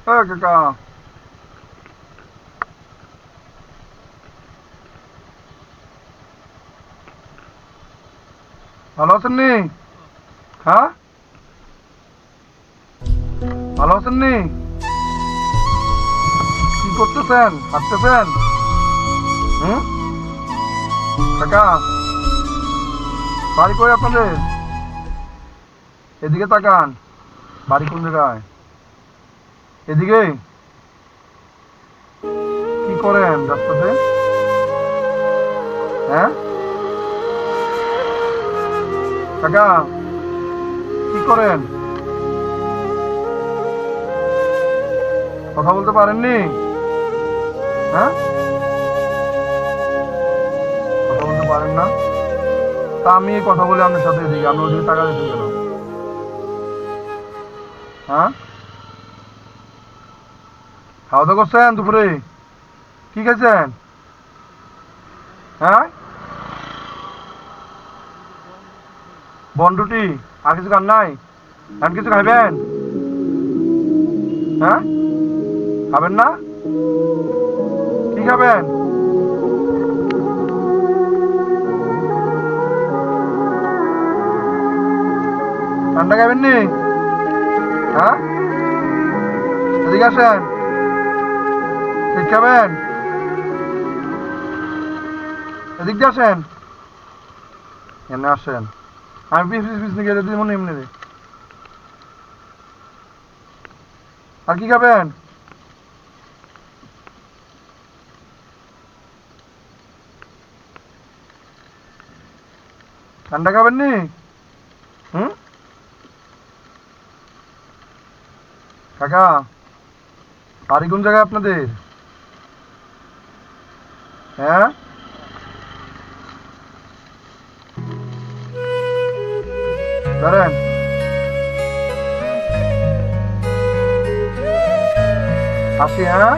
কাকা, ভালো আছেন নি? হ্যাঁ, ভালো আছেন নি? কি করতেছেন? হাঁটতেছেন? হুম, কাকা, বাড়ি কই আপনাদের? এদিকে তাকান। বাড়ি কোন জায়গায়? এদিকে? কি করেন রাস্তাতে? হ্যাঁ, কাকা, কি করেন? কথা বলতে পারেননি? হ্যাঁ, কথা বলতে পারেন না? তা আমি কথা বলে আপনার সাথে এদিকে, আপনি ওদিকে টাকা দিতে গেল। হ্যাঁ, খাওয়া দাওয়া করছেন দুপুরে? কি খাইছেন? হ্যাঁ, বনরুটি। আর কিছু খান নাই? আর কিছু খাইবেন? হ্যাঁ, খাবেন না? কি খাবেন? ঠান্ডা খাবেন নি? হ্যাঁ, এদিকে আসেন। ঠিক খাবেন? এদিক দিয়ে আসেন। এমনি আসেন। আমি পিস পিস পিস নিয়ে গেলে দিব না এমনি রে। আর কি খাবেন? ঠান্ডা খাবেন নি? হুম, কাকা, বাড়ি কোন জায়গায় আপনাদের? হ্যাঁ, ধরেন। আসি, হ্যাঁ।